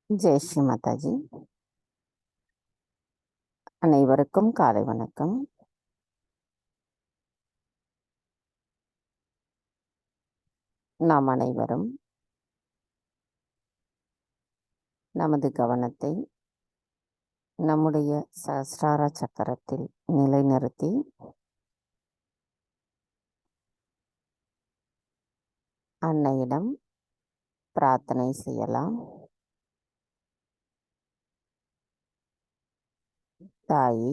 ஜெய் ஸ்ரீ மாதாஜி. அனைவருக்கும் காலை வணக்கம். நாம் அனைவரும் நமது கவனத்தை நம்முடைய சஹஸ்ரார சக்கரத்தில் நிலைநிறுத்தி அன்னையிடம் பிரார்த்தனை செய்யலாம். தாயி,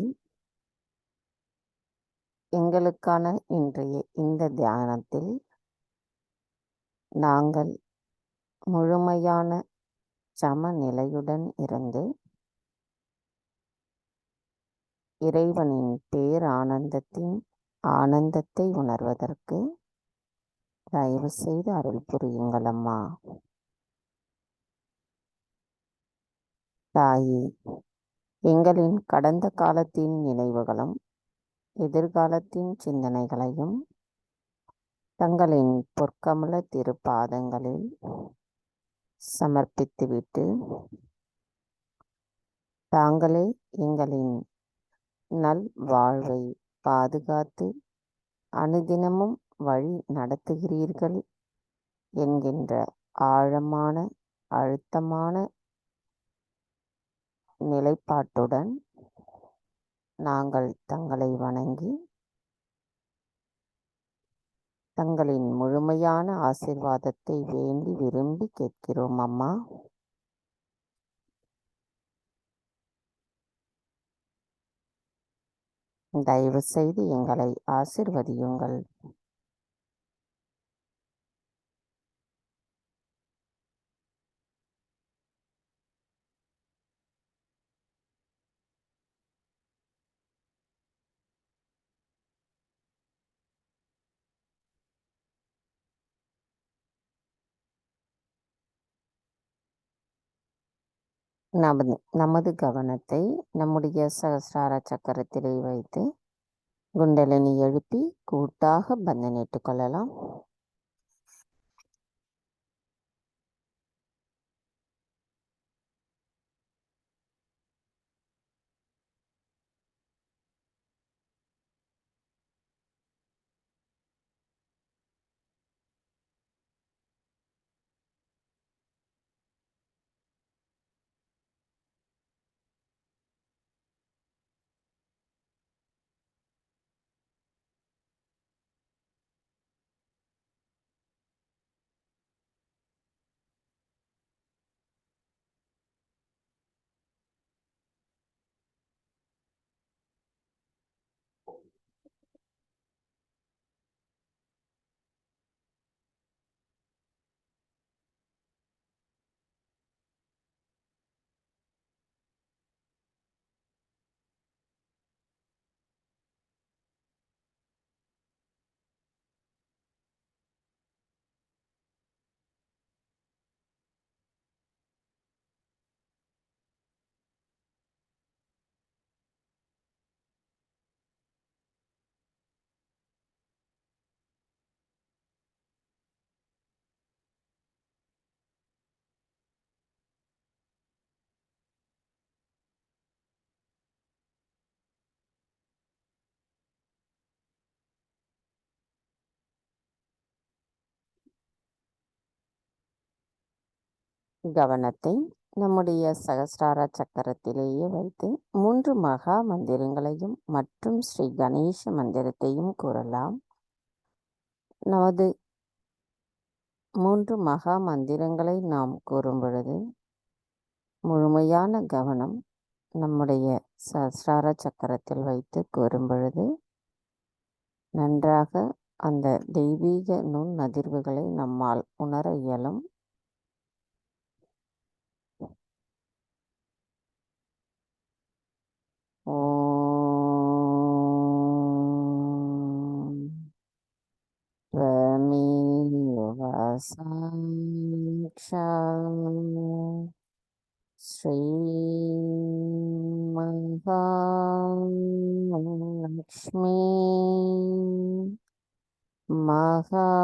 எங்களுக்கான இன்றைய இந்த தியானத்தில் நாங்கள் முழுமையான சமநிலையுடன் இருந்து இறைவனின் பேரானந்தத்தின் ஆனந்தத்தை உணர்வதற்கு தயவு செய்து அருள் புரியுங்கள் அம்மா. தாயே, எங்களின் கடந்த காலத்தின் நினைவுகளும் எதிர்காலத்தின் சிந்தனைகளையும் தங்களின் பொற்கமல திருப்பாதங்களில் சமர்ப்பித்துவிட்டு தாங்களே எங்களின் நல் வாழ்வை பாதுகாத்து அனுதினமும் வழி நடத்துகிறீர்கள் என்கின்ற ஆழமான அழுத்தமான நிலைப்பாட்டுடன் நாங்கள் தங்களை வணங்கி தங்களின் முழுமையான ஆசீர்வாதத்தை வேண்டி விரும்பி கேட்கிறோம் அம்மா. தயவு செய்து எங்களை ஆசீர்வதியுங்கள். நமது கவனத்தை நம்முடைய சஹஸ்ரார சக்கரத்திலே வைத்து குண்டலினி எழுப்பி கூட்டாக பந்தனிட்டுக் கொள்ளலாம். கவனத்தை நம்முடைய சகஸ்ரார சக்கரத்திலேயே வைத்து 3 மகா மந்திரங்களையும் மற்றும் ஸ்ரீ கணேச மந்திரத்தையும் கூறலாம். நமது 3 மகா மந்திரங்களை நாம் கூறும் பொழுது முழுமையான கவனம் நம்முடைய சஹஸ்ரார சக்கரத்தில் வைத்து கூறும் பொழுது நன்றாக அந்த தெய்வீக நுண் அதிர்வுகளை நம்மால் உணர இயலும். ஓம் त्वमेव साक्षात् श्रीमहालक्ष्मी महासरस्वती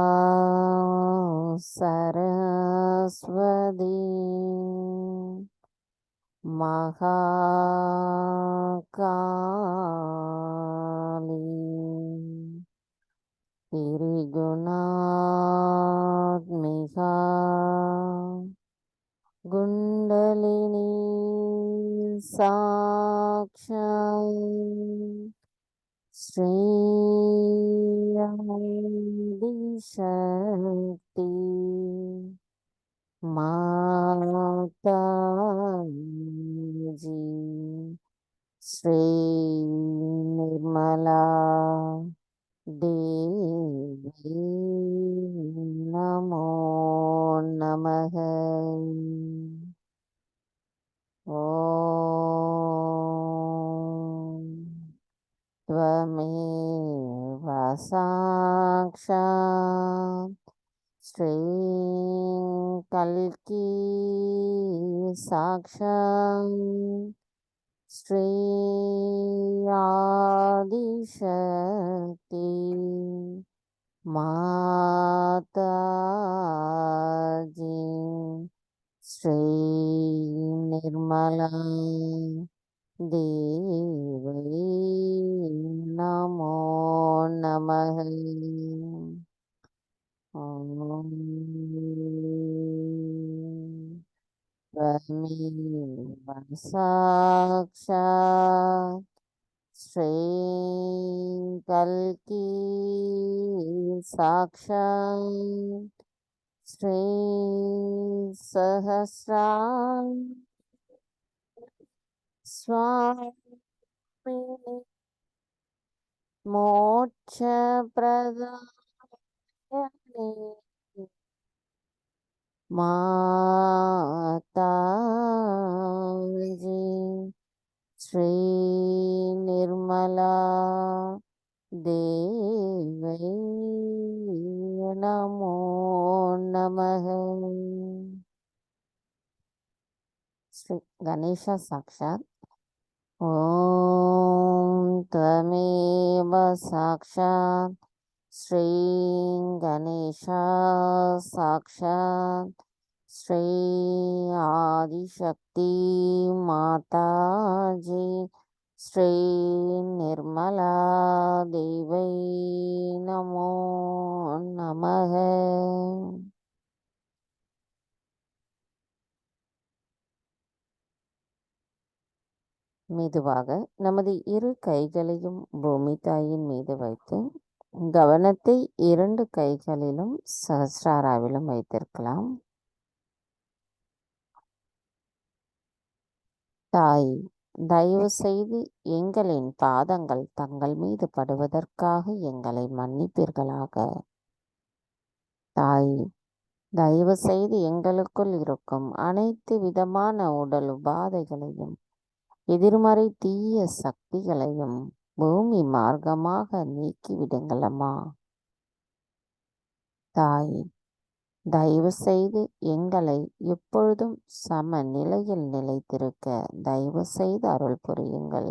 மகாகாளி திரிகுணாத்மிகா குண்டலினி சாக்ஷாத் ஸ்ரீயாதிசக்தி மாதாஜி ஸ்ரீ நிர்மலா தேவி நமோ நமக. ஓம் त्वमेव साक्षात् श्री कल्की साक्षात् श्री आदिशक्ति माताजी श्री निर्मला देवी नमो नमः. त्वमेव साक्षात् श्री कल्की साक्षात् श्री स्वामिनि मोक्षप्रदायिनि माताजी श्री निर्मला देवी नमो नमः. श्री गणेश साक्षात् ओम त्वमेव साक्षात् श्री गणेश साक्षात् श्री आदिशक्ति माताजी श्री निर्मला देवी नमो नमः. மெதுவாக நமது இரு கைகளையும் பூமி தாயின் மீது வைத்து கவனத்தை 2 கைகளிலும் சஹஸ்ராராவிலும் வைத்திருக்கலாம். தாய், தயவு செய்து எங்களின் பாதங்கள் தங்கள் மீது படுவதற்காக எங்களை மன்னிப்பீர்களாக. தாய், தயவு செய்து எங்களுக்குள் இருக்கும் அனைத்து விதமான உடல் உபாதைகளையும் எதிர்மறை தீய சக்திகளையும் பூமி மார்க்கமாக நீக்கிவிடுங்களம்மா. தாய், தயவு செய்து எங்களை எப்பொழுதும் சம நிலையில் நிலைத்திருக்க தயவு செய்து அருள் புரியுங்கள்.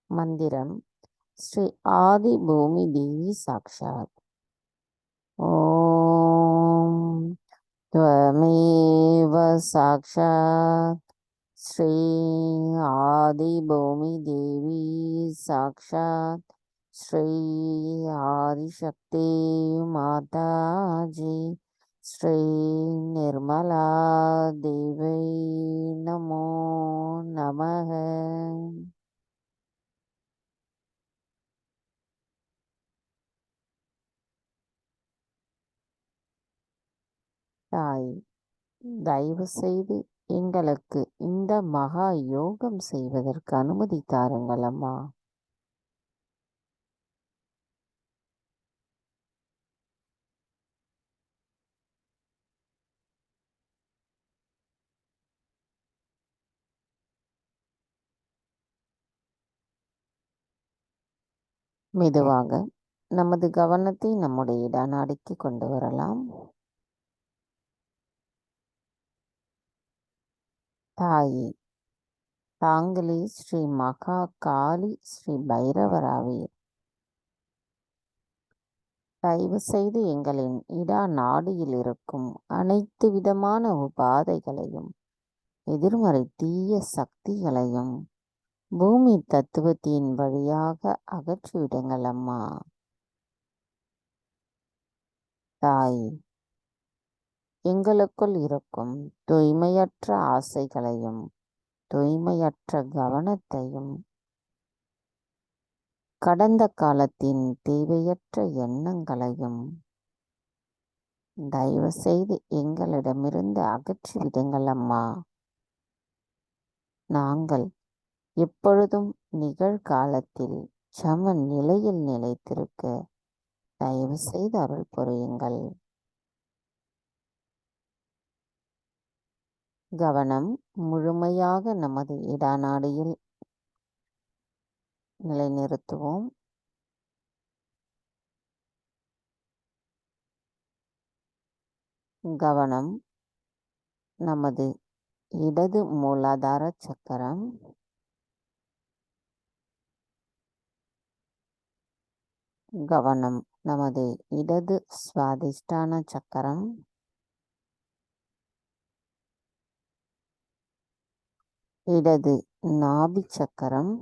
மந்திரம் ஸ்ரீ ஆதி பூமி தேவி சாக்ஷாத். ஓம் त्वमेव साक्षात् श्री आदि भूमि देवी साक्षात् श्री आदिशक्ति माताजी श्री निर्मला देवी नमो नमः. தாய், தயவு செய்து எங்களுக்கு இந்த மகா யோகம் செய்வதற்கு அனுமதி தாருங்கள் அம்மா. மெதுவாக நமது கவனத்தை நம்முடைய இடநாடிக்கு கொண்டு வரலாம். தாயே, தாங்களே ஸ்ரீ மகா காளி ஸ்ரீ பைரவராவீர். தயவு செய்து எங்களின் இடா நாடியில் இருக்கும் அனைத்து விதமான உபாதைகளையும் எதிர்மறை தீய சக்திகளையும் பூமி தத்துவத்தின் வழியாக அகற்றிவிடுங்கள் அம்மா. தாய், எங்களுக்குள் இருக்கும் தூய்மையற்ற ஆசைகளையும் தூய்மையற்ற கவனத்தையும் கடந்த காலத்தின் தேவையற்ற எண்ணங்களையும் தயவு செய்து எங்களிடமிருந்து அகற்றிவிடுங்கள் அம்மா. நாங்கள் எப்பொழுதும் நிகழ்காலத்தில் சம நிலையில் நிலைத்திருக்க தயவு செய்து அருள் புரியுங்கள். கவனம் முழுமையாக நமது இடாநாடியில் நிலைநிறுத்துவோம். கவனம் நமது இடது மூலாதார சக்கரம், கவனம் நமது இடது சுவாதிஷ்டான சக்கரம், இடது நாபி சக்கரம்,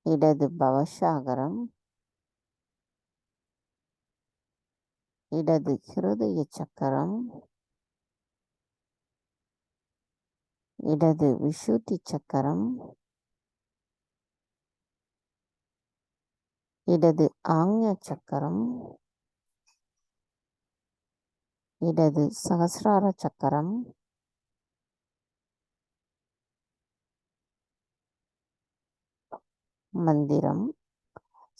இடது பவசாகரம், இடது ஹிருதய சக்கரம், இடது விஷுத்தி சக்கரம், இடது ஆக்ஞா சக்கரம், இடது சகசிரார சக்கரம், மந்திரம்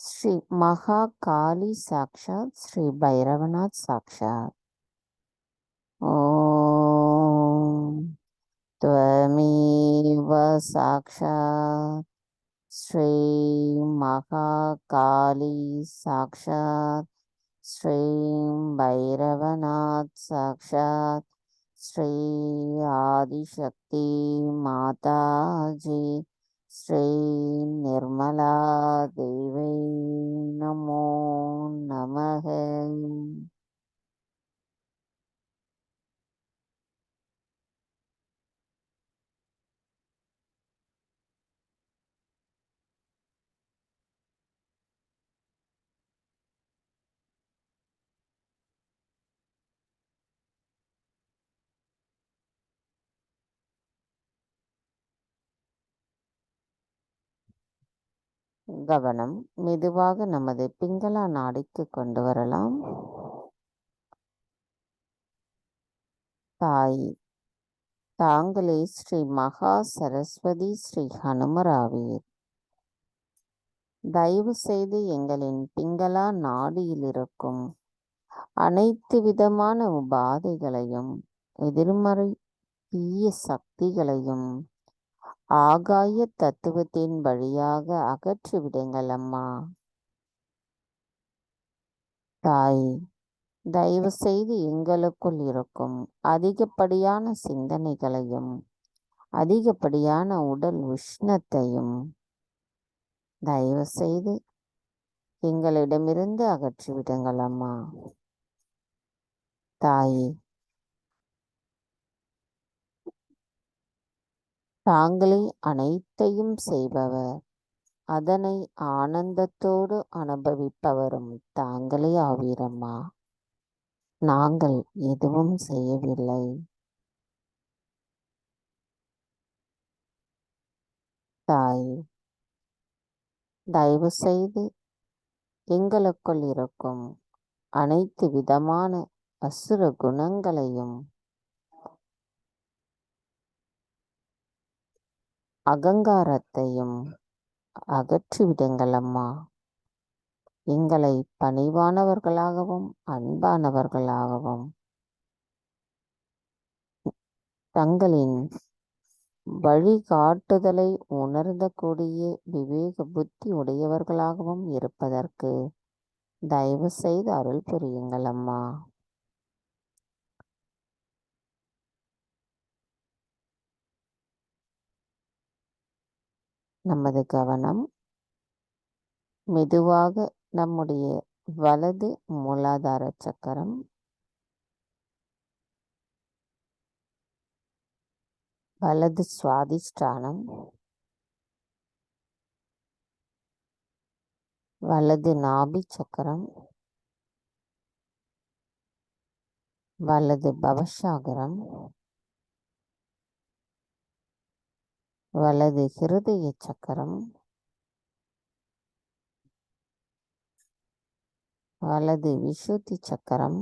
ஸ்ரீ மகா காளி சாக்ஷாத் ஸ்ரீ பைரவநாத் சாக்ஷாத். ஓம் त्वमेव साक्षात् श्री महाकाली साक्षात् श्री भैरवनाथ साक्षात् श्री आदिशक्ति माताजी श्री निर्मला देवी नमो नमः. கவனம் மெதுவாக நமது பிங்களா நாடிக்கு கொண்டு வரலாம். தாய், தாங்களே ஸ்ரீ மகா சரஸ்வதி ஸ்ரீ ஹனுமராவீர். தயவு செய்து எங்களின் பிங்களா நாடியில் இருக்கும் அனைத்து விதமான உபாதைகளையும் எதிர்மறை தீய சக்திகளையும் ஆகாய தத்துவத்தின் வழியாக அகற்றிவிடுங்கள் அம்மா. தாய், தயவு செய்து எங்களுக்குள் இருக்கும் அதிகப்படியான சிந்தனைகளையும் அதிகப்படியான உடல் உஷ்ணத்தையும் தயவு செய்து எங்களிடமிருந்து அகற்றிவிடுங்கள் அம்மா. தாயே, தாங்களே அனைத்தையும் செய்பவர், அதனை ஆனந்தத்தோடு அனுபவிப்பவரும் தாங்களே ஆவீரம்மா. நாங்கள் எதுவும் செய்யவில்லை. தாய், தயவு செய்து எங்களுக்குள் இருக்கும் அனைத்து விதமான அசுர குணங்களையும் அகங்காரத்தையும் அகற்றிவிடுங்கள் அம்மா. எங்களை பணிவானவர்களாகவும் அன்பானவர்களாகவும் தங்களின் வழிகாட்டுதலை உணர்ந்தக்கூடிய விவேக புத்தி உடையவர்களாகவும் இருப்பதற்கு தயவு செய்து அருள் புரியுங்கள் அம்மா. நமது கவனம் மெதுவாக நம்முடைய வலது மூலாதார சக்கரம், வலது சுவாதிஷ்டானம், வலது நாபி சக்கரம், வலது பவசாகரம், வலது ஹிருதய சக்கரம், வலது விசுத்தி சக்கரம்,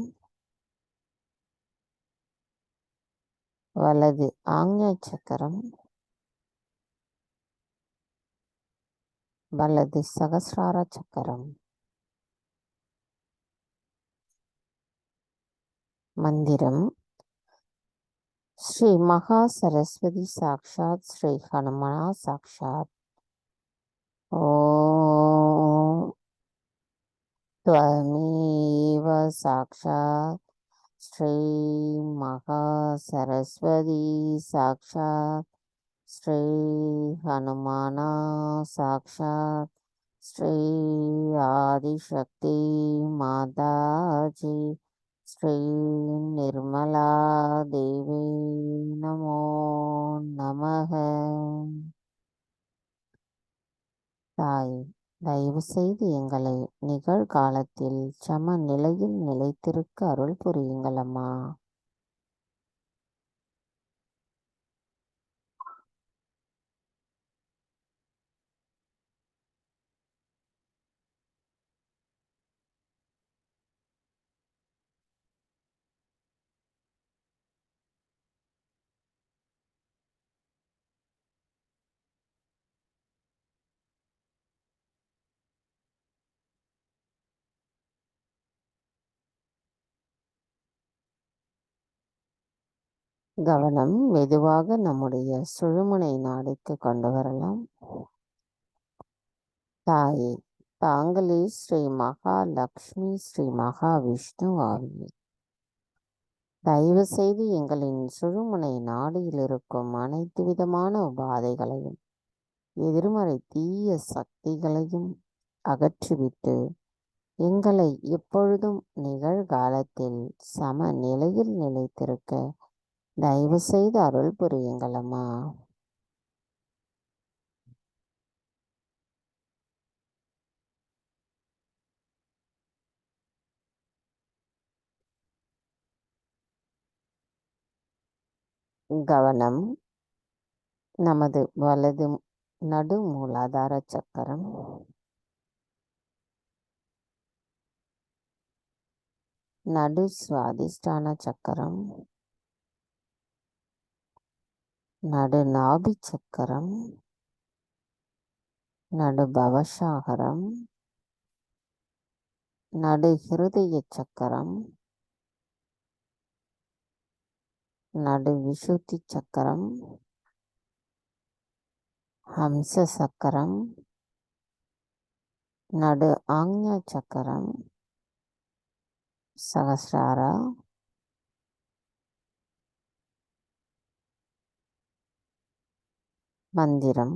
வலது ஆக்ஞா சக்கரம், வலது சகசிரார சக்கரம். மந்திரம்: ஸ்ரீ மகா சரஸ்வதி சாக்ஷாத் ஸ்ரீ ஹனுமனா சாக்ஷாத். ஓம் त्वमेव साक्षात् श्री महासरस्वती साक्षात् श्री हनुमाना साक्षात् श्री आदिशक्ति माताजी श्री निर्मला देवी नमो नमः. தாய், தயவு செய்து எங்களை நிகழ்காலத்தில் சம நிலையில் நிலைத்திருக்க அருள் புரியுங்கள் அம்மா. கவனம் மெதுவாக நம்முடைய சுழுமுனை நாடிக்கு கொண்டு வரலாம். தாயே, தாங்களே ஸ்ரீ மகாலட்சுமி ஸ்ரீ மகாவிஷ்ணு ஆகிய தயவு செய்து எங்களின் சுழுமுனை நாடியில் இருக்கும் அனைத்து விதமான உபாதைகளையும் எதிர்மறை தீய சக்திகளையும் அகற்றிவிட்டு எங்களை எப்பொழுதும் நிகழ்காலத்தில் சம நிலையில் நிலைத்திருக்க தயவு செய்து அருள் புரியுங்களம்மா. கவனம் நமது வலது நடு மூலாதார சக்கரம், நடு சுவாதிஷ்டான சக்கரம், நடு நாபி சக்கரம், நடு பவசாகரம், நடு ஹிருதய சக்கரம், நடு விசுத்தி சக்கரம், ஹம்ச சக்கரம், நடு ஆக்ஞா சக்கரம், சகசிராரா, மந்திரம்: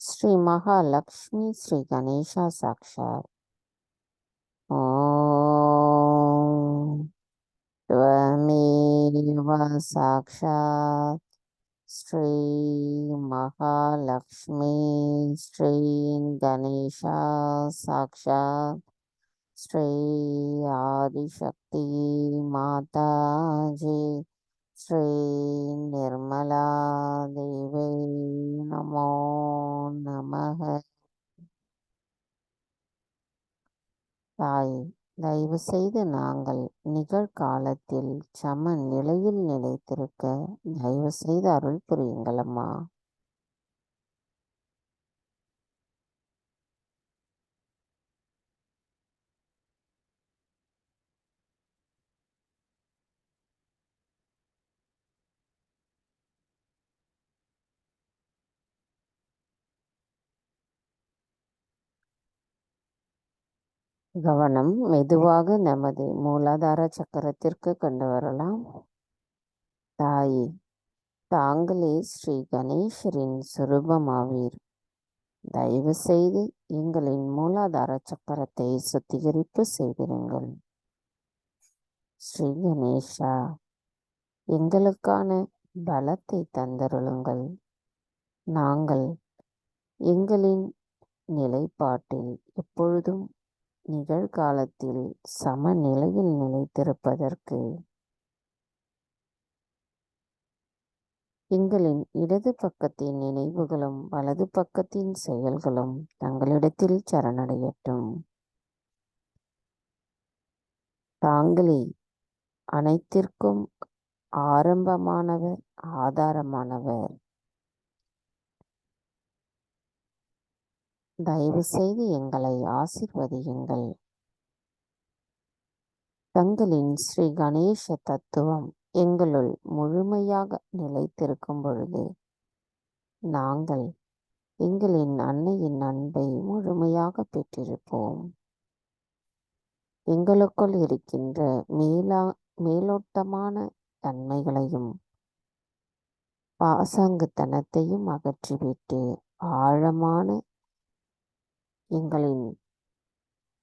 ஸ்ரீ மகாலட்சுமி ஸ்ரீ கணேசா சாக்ஷாத். ஓம் त्वमेव साक्षात् श्री महालक्ष्मी श्री गणेशा साक्षात् श्री आदिशक्ति माताजी श्री निर्मला देवी नमो नमः. தாய், தயவு செய்து நாங்கள் நிகழ்காலத்தில் சம நிலையில் நிலைத்திருக்க தயவு செய்து அருள் புரியுங்களம்மா. கவனம் மெதுவாக நமது மூலாதார சக்கரத்திற்கு கொண்டு வரலாம். தாயே, தாங்களே ஸ்ரீ கணேசரின் சுரூபமாவீர். தயவு செய்து எங்களின் மூலாதார சக்கரத்தை சுத்திகரிப்பு செய்திருங்கள். ஸ்ரீ கணேஷா, எங்களுக்கான பலத்தை தந்தருளுங்கள். நாங்கள் எங்களின் நிலைப்பாட்டில் எப்பொழுதும் நிகழ்காலத்தில் சமநிலையில் நிலைத்திருப்பதற்கு எங்களின் இடது பக்கத்தின் நினைவுகளும் வலது பக்கத்தின் செயல்களும் தங்களிடத்தில் சரணடையட்டும். தாங்களே அனைத்திற்கும் ஆரம்பமானவர், ஆதாரமானவர். தயவு செய்து எங்களை ஆசீர்வதியுங்கள். தங்களின் ஸ்ரீ கணேச தத்துவம் எங்களுள் முழுமையாக நிலைத்திருக்கும் பொழுது நாங்கள் எங்களின் அன்னையின் அன்பை முழுமையாக பெற்றிருப்போம். எங்களுக்குள் இருக்கின்ற மேலோட்டமான தன்மைகளையும் பாசாங்குத்தனத்தையும் அகற்றிவிட்டு ஆழமான எங்களின்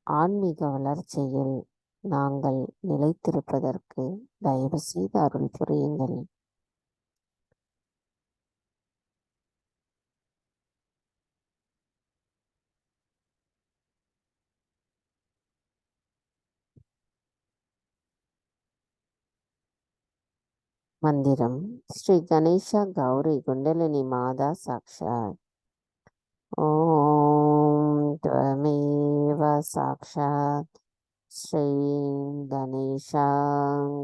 ஆன்மீக வளர்ச்சியில் நாங்கள் நிலைத்திருப்பதற்கு தயவு செய்து அருள் புரியுங்கள். மந்திரம் ஸ்ரீ கணேஷா கௌரி குண்டலினி மாதா சாக்ஷாத். ஓம் त्वमेव சாக்ஷாத் ஸ்ரீ கணேஷா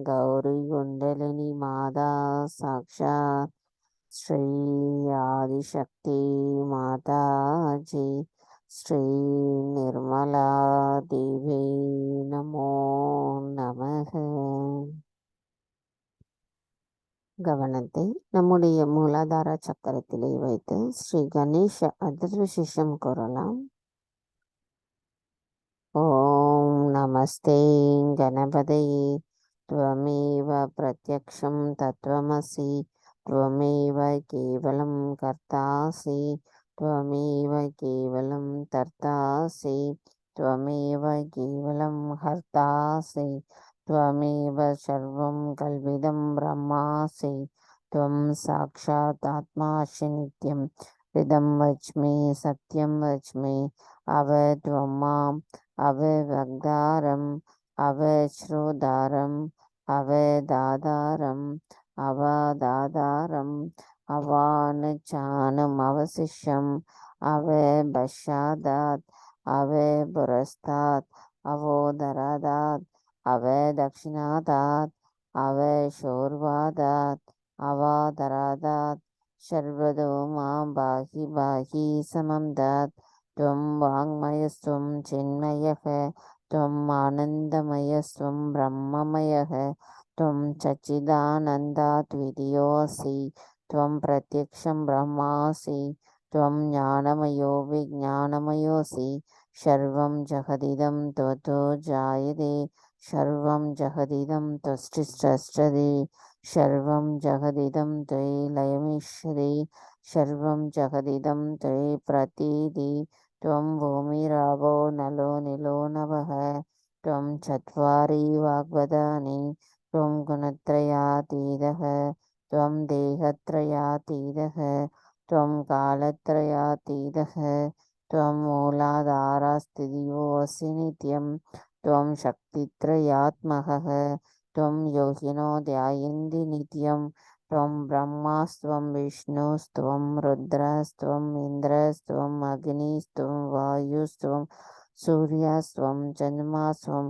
கௌரி குண்டலினி மாதா சாக்ஷாத் ஸ்ரீ ஆதிசக்தி மாதாஜி ஸ்ரீ நிர்மலா தேவி நமோ நமக. கவனத்தை நம்முடைய மூலாதார சக்கரத்திலே வைத்து ஸ்ரீ கணேஷ அதிர்வசிஷம் கூறலாம். ஓம் நமஸ்தே கணபதையே त्वमेव प्रत्यक्षं तत्त्वमसि त्वमेव केवलं कर्तासि त्वमेव केवलं तर्तासि त्वमेव केवलं हर्तासि त्वमेव सर्वं कल्विदं ब्रह्मासि त्वं साक्षात् आत्मासि नित्यं हृदं वच्मि सत्यं वच्मि अवत्वं माम् अववक्तारम् अवश्रोदारम् अवदादारम् अवादादारम् अवानचानम् अवशिष्यम् अवपश्चादात् अवपुरस्तात् अवोदरादात् अवदक्षिणादात् अवशोर्वादात् अवादरादात् सर्वतो मां बाहि बाहि समं दात् त्वं वाङ्मयस्त्वं चिन्मयः त्वम् आनन्दमयस्त्वं ब्रह्ममयः त्वं सच्चिदानन्दाद्वितीयोऽसि त्वं प्रत्यक्षं ब्रह्मासि त्वं ज्ञानमयो विज्ञानमयोऽसि सर्वं जगदिदं त्वतो जायते सर्वं जगदिदं त्वष्टिष्ठते सर्वं जगदिदं त्वयि लयमिष्यते सर्वं जगदिदं त्वयि प्रतीति त्वं भूमिरावो नलो निलो नभः त्वं चत्वारि वाग्वदानि त्वं गुणत्रयातीतः त्वं देहत्रयातीतः त्वं कालत्रयातीतः त्वं मूलाधारस्थितियोऽसि नित्यं त्वं शक्तित्रयात्मकः त्वं योगिनो ध्यायन्ति नित्यं त्वं ब्रह्मास्त्वं विष्णुस्त्वं रुद्रस्त्वम् इन्द्रस्त्वम् अग्निस्त्वं वायुस्त्वं सूर्यस्त्वं चन्द्रमास्त्वं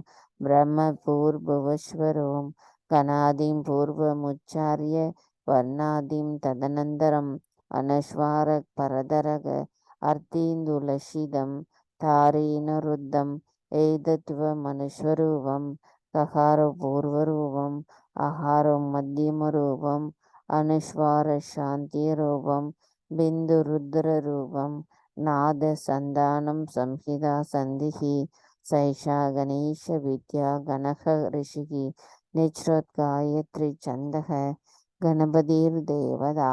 ब्रह्मपूर्भुवस्वरं गणादिं पूर्वमुच्चार्य वर्णादिं तदनन्तरम् अनश्वारक परदरग अर्तीन्दुलशिदं तारेणरुद्धम् एतत्त्वमनुस्वरूपं कहारपूर्वरूपम् आहारं मध्यमरूपम् अनुस्वारशान्तिरूपं बिन्दुरुद्ररूपं नादसन्धानं संहिता सन्धिः सैषा गणेशविद्या गणः ऋषिः निश्रोत्गायत्री छन्दः गणपतिर्देवता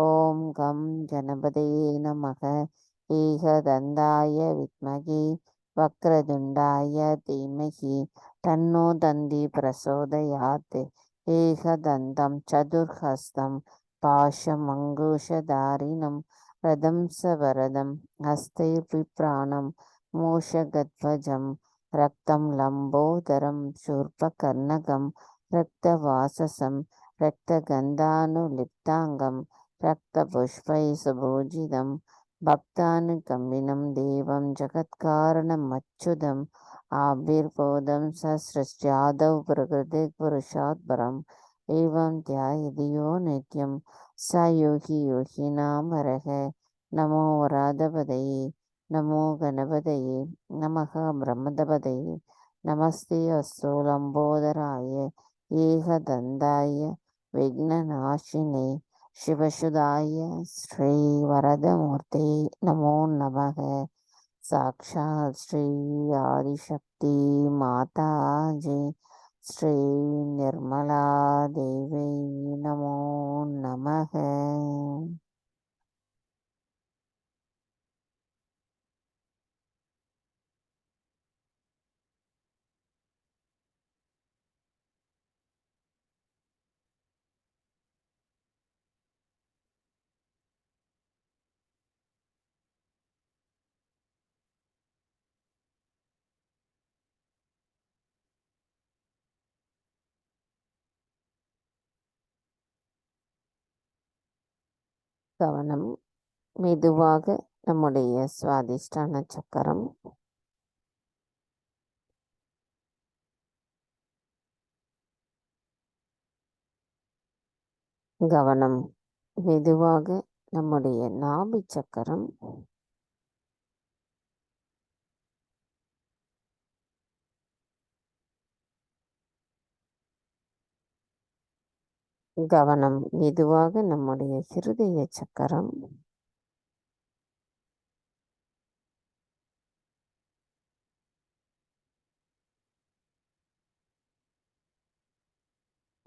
ॐ गं गणपतये नमः ஏகதந்தாய வித்மகே வக்ரதுண்டாய தீமகி தன்னோ தந்தி பிரசோதயாத். ஏகதந்தம் சதுர்ஹஸ்தம் பாஷமங்குஷதாரிணம் ரதம் சவரதம் ஹஸ்தைர்பிப்ராணம் மூஷகத்வஜம் ரக்தம் லம்போதரம் சூர்பகர்ணகம் ரக்தவாசசம் ரக்தகந்தானுலிப்தாங்கம் ரக்தபுஷ்பை சுபூஜிதம் பக்தானுகம்பினம் தேவம் ஜகத்காரணமச்சுதம் ஆவிர்போதம் சஸ்ருஷ்யாதௌ பிரகிருதி புருஷாத் பரம் ஏவம் தியாயதி யோ நித்யம் ச யோகி யோகினாம் ஹரஹ. நமோ வராதபதயே நமோ கணபதயே நமः பிரம்மதபதயே நமஸ்தே அஸ்து லம்போதராய ஏகதந்தாய விக்னநாசினே சிவசுதாய ஸ்ரீ வரதமூர்த்தே நமோ நமः. சாக்ஷாத் ஸ்ரீ ஆதிசக்தி மாதாஜி ஸ்ரீ நிர்மலா தேவி நமோ நமः. கவனம் மெதுவாக நம்முடைய சுவாதிஷ்டான சக்கரம் கவனம் மெதுவாக நம்முடைய நாபி சக்கரம் கவனம் மெதுவாக நம்முடைய ஹிருதய சக்கரம்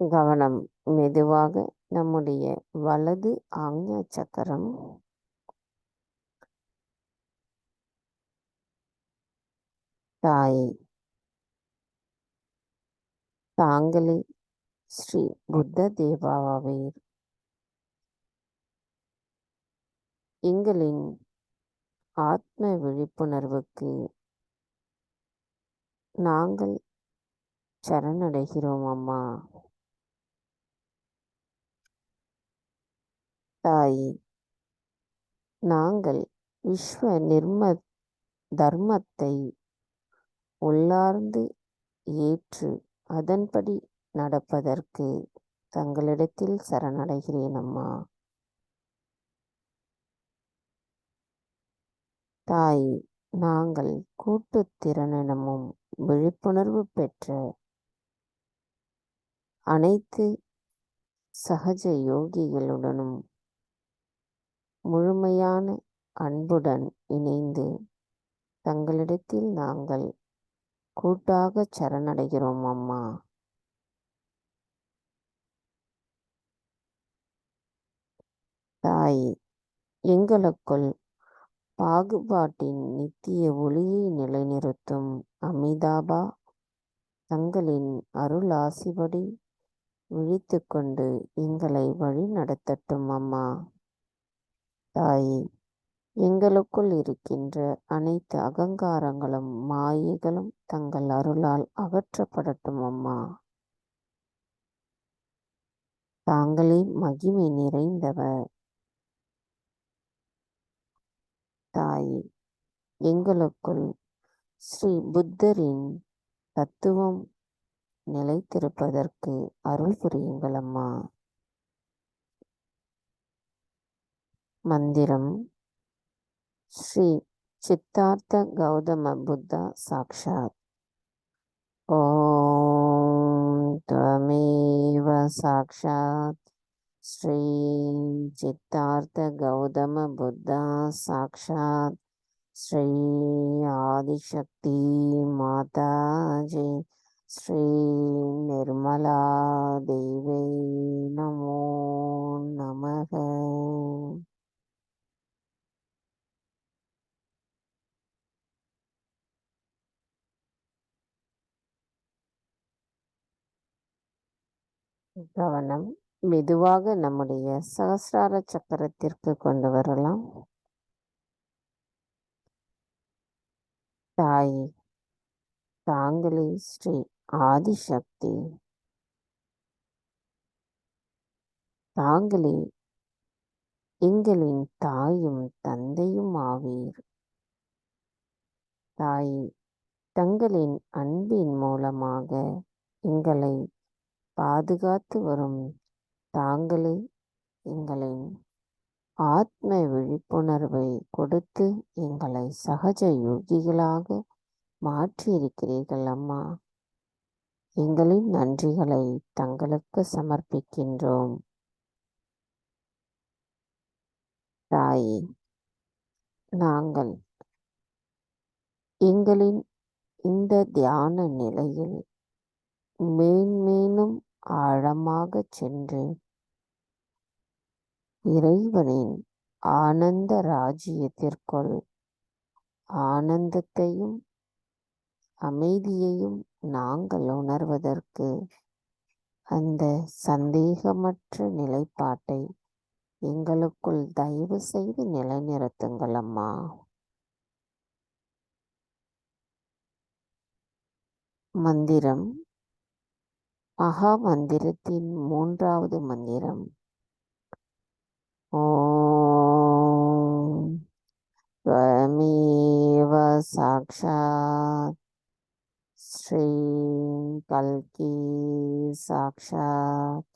கவனம் மெதுவாக நம்முடைய வலது ஆக்ஞா சக்கரம் தாய் தாங்களே ஸ்ரீ புத்த தேவாவீர். எங்களின் ஆத்ம விழிப்புணர்வுக்கு நாங்கள் சரணடைகிறோம் அம்மா. தாய் நாங்கள் விஸ்வ தர்மத்தை உள்ளார்ந்து ஏற்று அதன்படி நடப்பதற்கு தங்களிடத்தில் சரணடைகிறேன் அம்மா. தாய் நாங்கள் கூட்டுத்திறனிடமும் விழிப்புணர்வு பெற்ற அனைத்து சஹஜ யோகிகளுடனும் முழுமையான அன்புடன் இணைந்து தங்களிடத்தில் நாங்கள் கூட்டாக சரணடைகிறோம் அம்மா. தாய் எங்களுக்குள் பாகுபாட்டின் நித்திய ஒளியை நிலைநிறுத்தும் அமிதாபா தங்களின் அருளாசிபடி விழித்து கொண்டு எங்களை வழி நடத்தட்டும் அம்மா. தாயே எங்களுக்குள் இருக்கின்ற அனைத்து அகங்காரங்களும் மாயைகளும் தங்கள் அருளால் அகற்றப்படட்டும் அம்மா. தாங்களே மகிமை நிறைந்தவர். தாயே எங்களுக்குள் ஸ்ரீ புத்தரின் தத்துவம் நிலைத்திருப்பதற்கு அருள் புரியுங்கள் அம்மா. மந்திரம் ஸ்ரீ சித்தார்த்த கௌதம புத்தா சாக்ஷாத். ஓம் த்வமேவ சாக்ஷாத் ஸ்ரீ சித்தார்த்த கௌதம புத்தா சாக்ஷாத் ஸ்ரீ ஆதிசக்தி மாதாஜி ஸ்ரீ நிர்மலா தேவி நமோ நமக. கவனம் மெதுவாக நம்முடைய சகசிரார சக்கரத்திற்கு கொண்டு வரலாம். தாய் தாங்களே ஸ்ரீ ஆதிசக்தி, தாங்களே எங்களின் தாயும் தந்தையும் ஆவீர். தாய் தங்களின் அன்பின் மூலமாக எங்களை பாதுகாத்து வரும் தாங்களே எங்களின் ஆத்ம விழிப்புணர்வை கொடுத்து எங்களை சகஜ யோகிகளாக மாற்றியிருக்கிறீர்கள் அம்மா. எங்களின் நன்றிகளை தங்களுக்கு சமர்ப்பிக்கின்றோம். தாயே, நாங்கள் எங்களின் இந்த தியான நிலையில் மேன்மேலும் ஆழமாகச் சென்று இறைவனின் ஆனந்த ராஜ்யத்திற்குள் ஆனந்தத்தையும் அமைதியையும் நாங்கள் உணர்வதற்கு அந்த சந்தேகமற்ற நிலைப்பாட்டை எங்களுக்குள் தயவு செய்து நிலைநிறுத்துங்கள் அம்மா. மந்திரம் மகா மந்திரத்தின் 3வது மந்திரம். ஓம் ஸ்வமேவ சாக்ஷாத் ஸ்ரீ கல்கி சாக்ஷாத்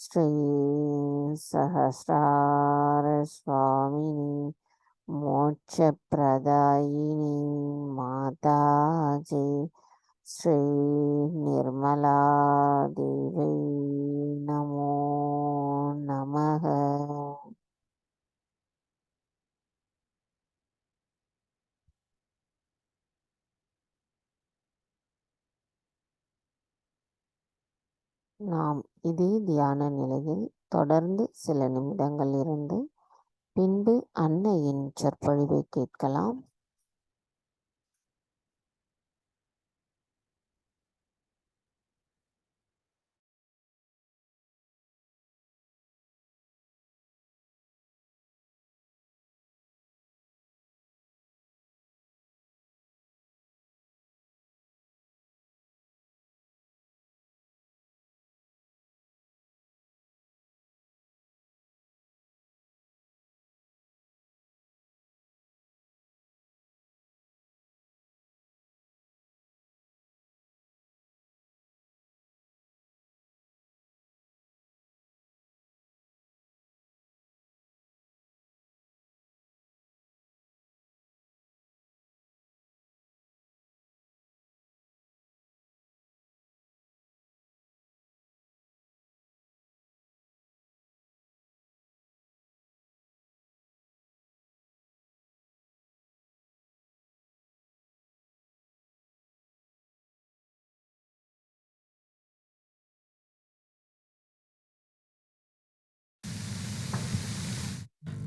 ஸ்ரீ சஹஸ்ரார சுவாமினி மோட்ச பிரதாயினி மாதாஜி ஸ்ரீ நிர்மலா தேவை நமோ நமக. நாம் இதே தியான நிலையில் தொடர்ந்து சில நிமிடங்கள் இருந்து பின்பு அன்னையின் சொற்பொழிவை கேட்கலாம்.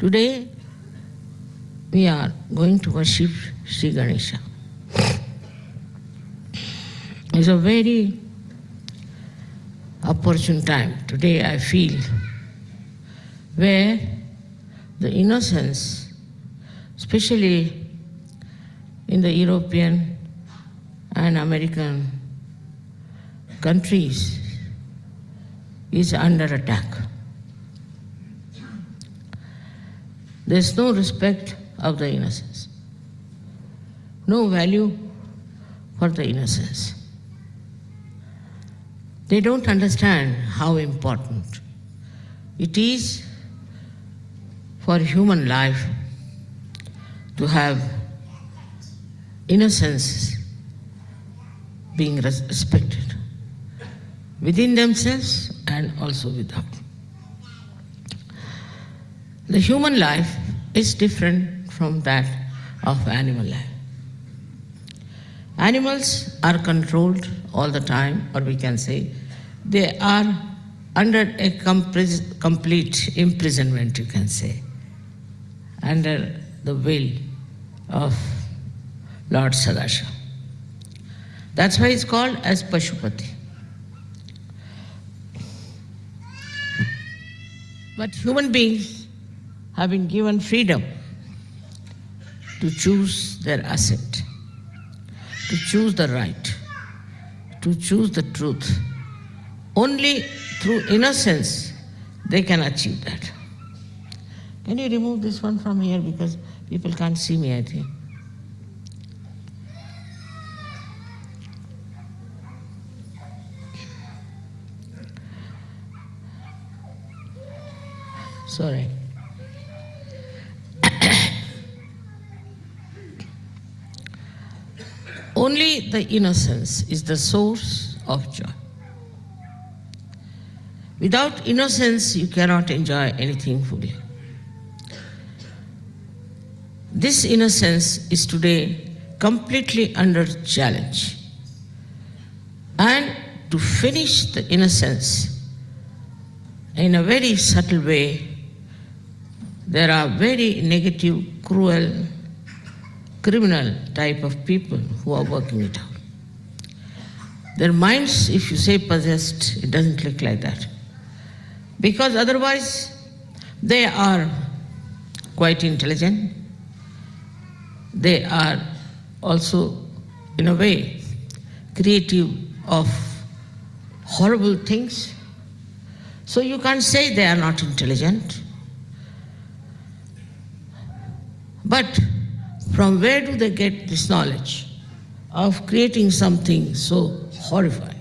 Today we are going to worship Sri Ganesha. It's a very opportune time today, I feel, where the innocence, especially in the European and American countries, is under attack. There's no respect of the innocence, no value for the innocence. They don't understand how important it is for human life to have innocence being respected within themselves and also without. The human life is different from that of animal life. Animals are controlled all the time, or we can say they are under a complete imprisonment, you can say, under the will of Lord Sahajaya. That's why it's called as Pashupati. But human beings have been given freedom to choose their ascent, to choose the right, to choose the truth. Only through innocence they can achieve that. Can you remove this one from here because people can't see me, I think. Sorry. Only the innocence is the source of joy. Without innocence, you cannot enjoy anything fully. This innocence is today completely under challenge. And to finish the innocence in a very subtle way, there are very negative, cruel, criminal type of people who are working it out. Their minds, if you say possessed, it doesn't look like that. Because otherwise, they are quite intelligent. They are also, in a way, creative of horrible things. So you can't say they are not intelligent. But from where do they get this knowledge of creating something so horrifying?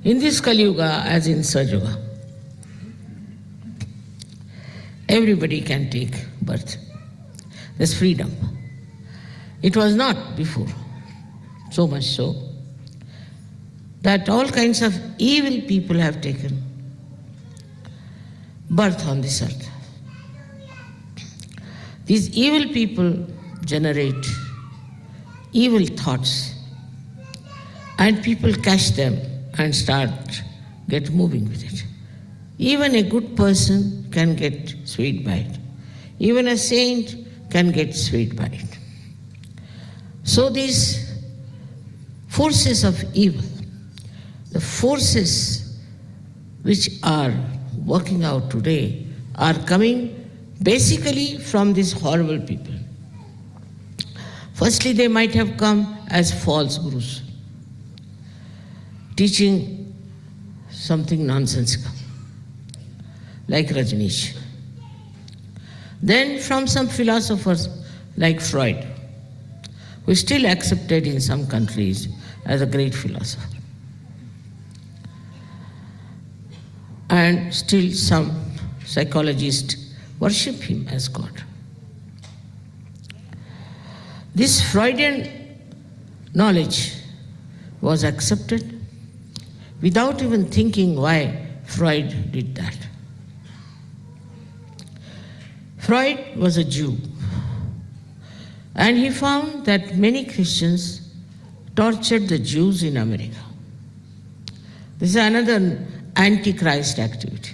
In this Kali Yuga, as in Sahaja, everybody can take birth. There's freedom. It was not before, so much so that all kinds of evil people have taken birth on this earth. These evil people generate evil thoughts, and people catch them and get moving with it. Even a good person can get swayed by it. Even a saint can get swayed by it. So these forces of evil, the forces which are working out today, are coming basically from these horrible people. Firstly, they might have come as false gurus, teaching something nonsensical, like Rajneesh. Then from some philosophers like Freud, who is still accepted in some countries as a great philosopher. And still some psychologists worship him as God. This Freudian knowledge was accepted without even thinking why Freud did that. Freud was a Jew, and he found that many Christians tortured the Jews in America. This is another antichrist activity.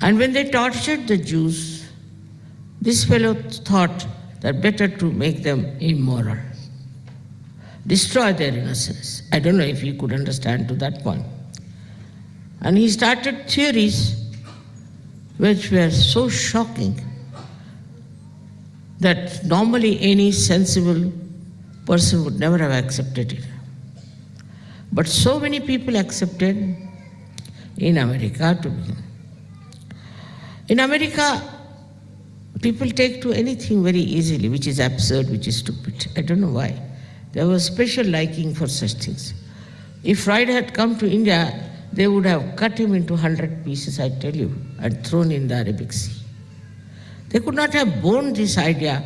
And when they tortured the Jews, this fellow thought that better to make them immoral, destroy their innocence. I don't know if he could understand to that point. And he started theories which were so shocking that normally any sensible person would never have accepted it. But so many people accepted in America to begin. In America, people take to anything very easily, which is absurd, which is stupid. I don't know why. There was special liking for such things. If Freud had come to India, they would have cut him into 100 pieces, I tell you, and thrown in the Arabic Sea. They could not have borne this idea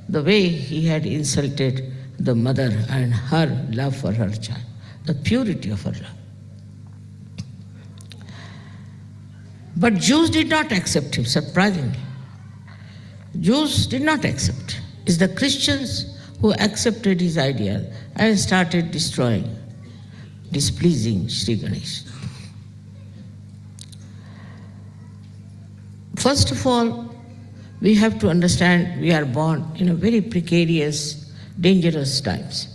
the way he had insulted the mother and her love for her child, the purity of her love. But Jews did not accept him, surprisingly. Jews did not accept. It's the Christians who accepted his idea and started destroying, displeasing Sri Ganesh. First of all, we have to understand we are born in a very precarious, dangerous times.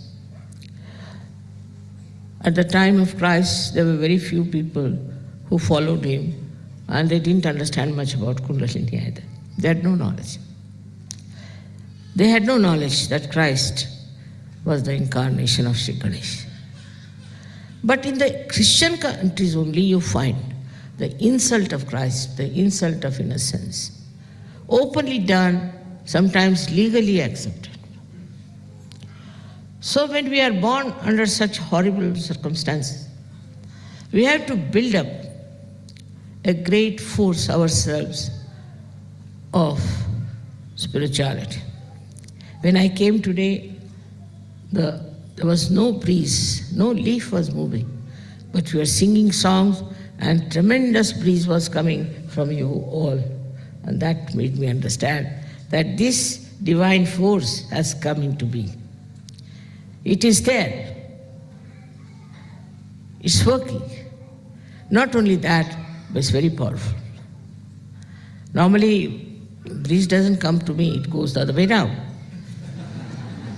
At the time of Christ, there were very few people who followed him, and they didn't understand much about Kundalini either. They had no knowledge. They had no knowledge that Christ was the incarnation of Sri Ganesh. But in the Christian countries only you find the insult of Christ, the insult of innocence, openly done, sometimes legally accepted. So when we are born under such horrible circumstances, we have to build up a great force ourselves of spirituality. When I came today, there was no breeze, no leaf was moving, but we were singing songs and tremendous breeze was coming from you all. And that made me understand that this divine force has come into being. It is there. It's working. Not only that, but it's very powerful. Normally, breeze doesn't come to me, it goes the other way down.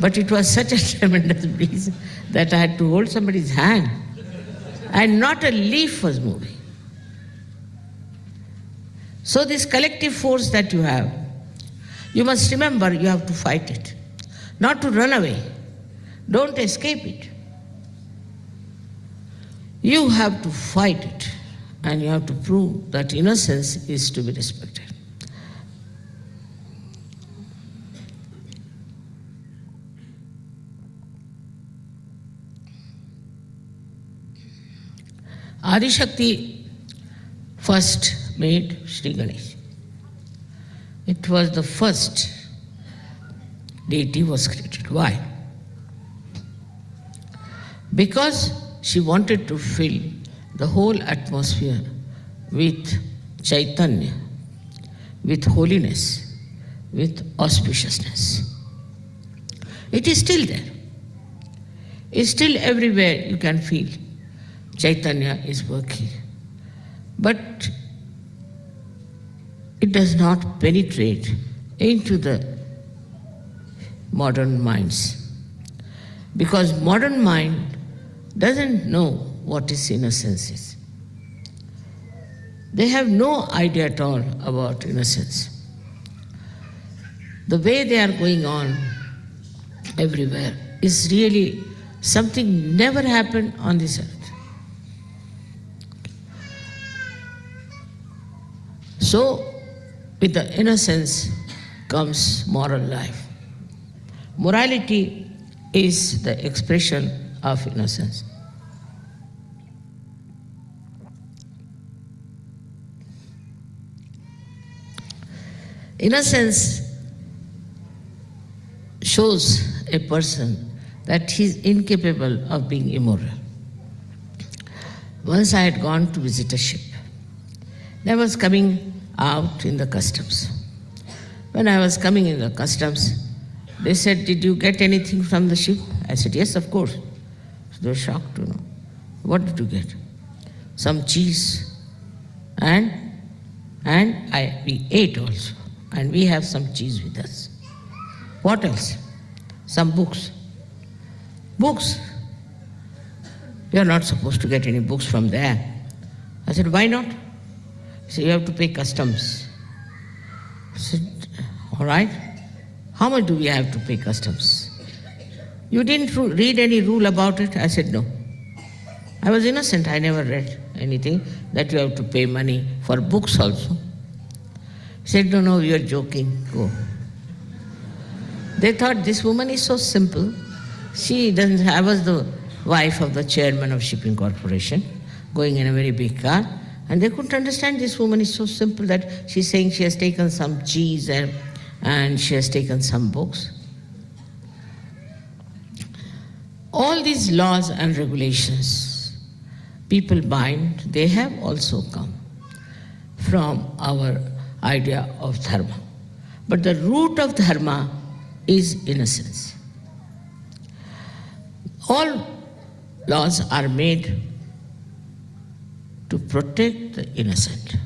But it was such a tremendous breeze that I had to hold somebody's hand, and not a leaf was moving. So this collective force that you have, you must remember you have to fight it, not to run away. Don't escape it. You have to fight it, and you have to prove that innocence is to be respected. Adi Shakti first made Sri Ganesh. It was the first deity was created. Why? Because she wanted to fill the whole atmosphere with Chaitanya, with holiness, with auspiciousness. It is still there. It's still everywhere you can feel Chaitanya is working. But it does not penetrate into the modern minds. Because modern mind doesn't know what is innocence is. They have no idea at all about innocence. The way they are going on everywhere is really something never happened on this earth. So, with the innocence comes moral life. Morality is the expression of innocence. Innocence shows a person that he is incapable of being immoral. Once I had gone to visit a ship. I was coming out in the customs. When I was coming in the customs, they said, "Did you get anything from the ship?" I said, "Yes, of course." So they were shocked to know. "What did you get?" "Some cheese. And we ate also. And we have some cheese with us." "What else?" "Some books." "Books? You are not supposed to get any books from there." I said, "Why not?" So you have to pay customs. I said, "All right. How much do we have to pay customs?" "You didn't read any rule about it?" I said, "No." I was innocent. I never read anything that you have to pay money for books also. He said, "No, you are joking. Go." They thought this woman is so simple. She doesn't. I was the wife of the chairman of Shipping Corporation, going in a very big car. And they couldn't understand this woman is so simple that she's saying she has taken some cheese and she has taken some books. All these laws and regulations people bind, they have also come from our idea of dharma. But the root of dharma is innocence. All laws are made to protect the innocent,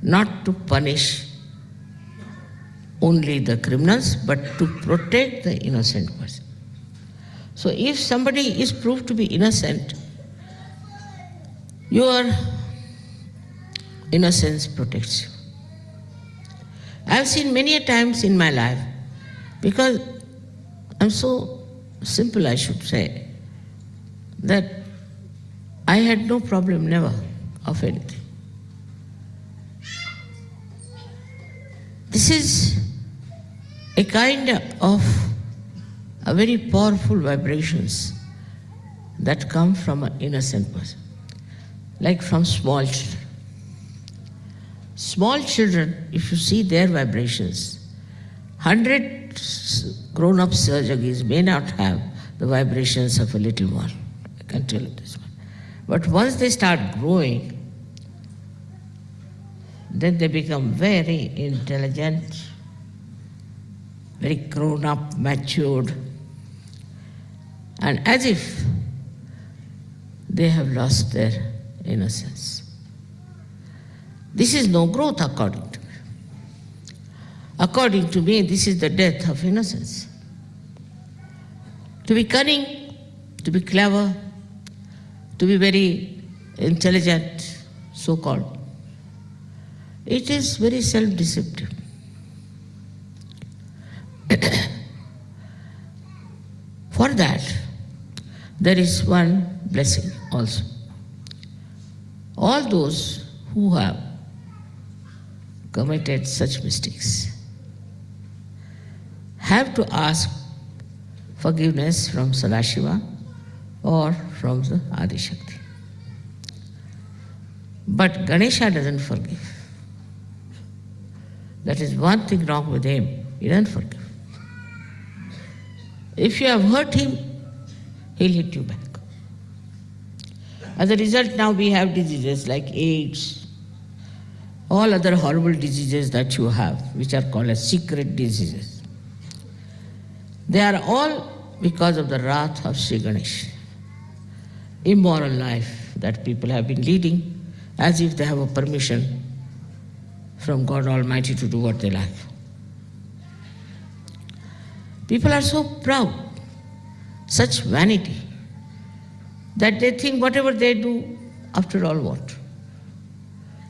not to punish only the criminals, but to protect the innocent person. So if somebody is proved to be innocent, your innocence protects you. I have seen many a times in my life, because I'm so simple, I should say, that I had no problem, never, of anything. This is a kind of a very powerful vibrations that come from an innocent person, like from small children. Small children, if you see their vibrations, 100 grown-up Sahajagis may not have the vibrations of a little one. I can tell you this one. But once they start growing, then they become very intelligent, very grown-up, matured, and as if they have lost their innocence. This is no growth according to me. According to me, this is the death of innocence. To be cunning, to be clever, to be very intelligent, so-called, it is very self-deceptive. For that, there is one blessing also. All those who have committed such mistakes have to ask forgiveness from Sadashiva or from the Adi Shakti. But Ganesha doesn't forgive. That is one thing wrong with him. He doesn't forgive. If you have hurt him, he'll hit you back. As a result, now we have diseases like AIDS, all other horrible diseases that you have, which are called as secret diseases. They are all because of the wrath of Sri Ganesh. Immoral life that people have been leading as if they have a permission from God Almighty to do what they like. People are so proud, such vanity, that they think whatever they do, after all what?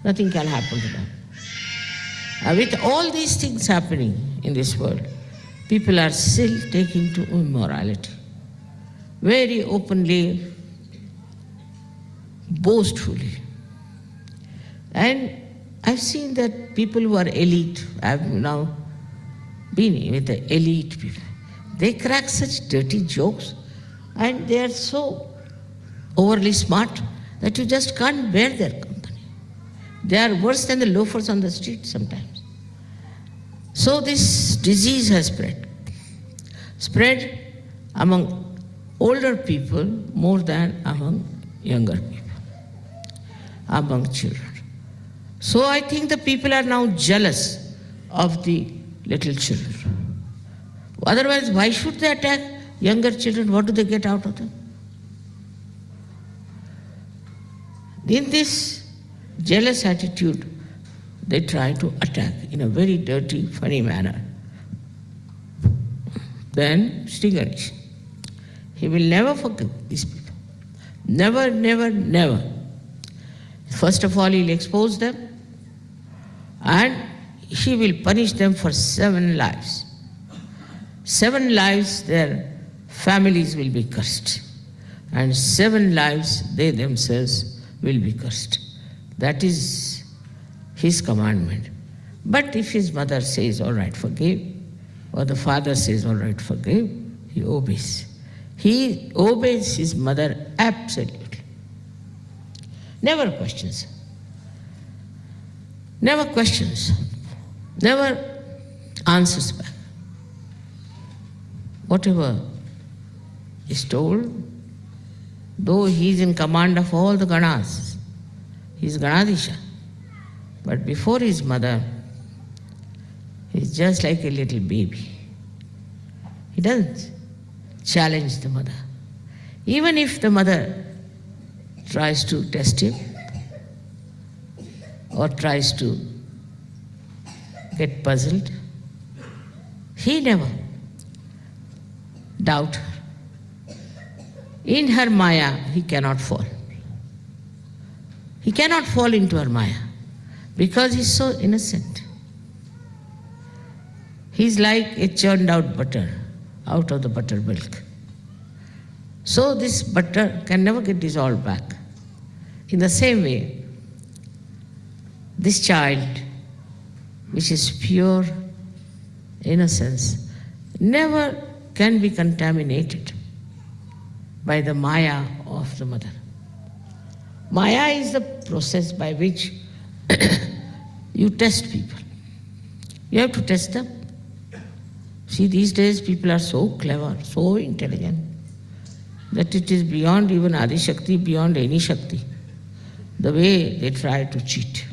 Nothing can happen to them. With all these things happening in this world, people are still taking to immorality. Very openly, boastfully. And I've seen that people who are elite, I've now been with the elite people, they crack such dirty jokes and they are so overly smart that you just can't bear their company. They are worse than the loafers on the street sometimes. So this disease has spread among older people more than among younger people, among children. So I think the people are now jealous of the little children. Otherwise, why should they attack younger children? What do they get out of them? In this jealous attitude, they try to attack in a very dirty, funny manner. Then Sri Ganesh, he will never forgive these people. Never, never, never. First of all, he'll expose them and he will punish them for 7 lives. 7 lives, their families will be cursed. And 7 lives, they themselves will be cursed. That is his commandment. But if his mother says, all right, forgive, or the father says, all right, forgive, he obeys. He obeys his mother absolutely. Never questions. Never questions. Never answers back. Whatever is told, though he is in command of all the Ganas, he is Ganadisha. But before his mother, he is just like a little baby. He doesn't challenge the mother. Even if the mother tries to test him or tries to get puzzled, he never doubt her. In her Maya, he cannot fall. He cannot fall into her Maya because he's so innocent. He's like a churned out butter out of the buttermilk. So this butter can never get dissolved back. In the same way, this child, which is pure innocence, never can be contaminated by the Maya of the mother. Maya is the process by which you test people. You have to test them. See, these days people are so clever, so intelligent, that it is beyond even Adi Shakti, beyond any Shakti, the way they try to cheat.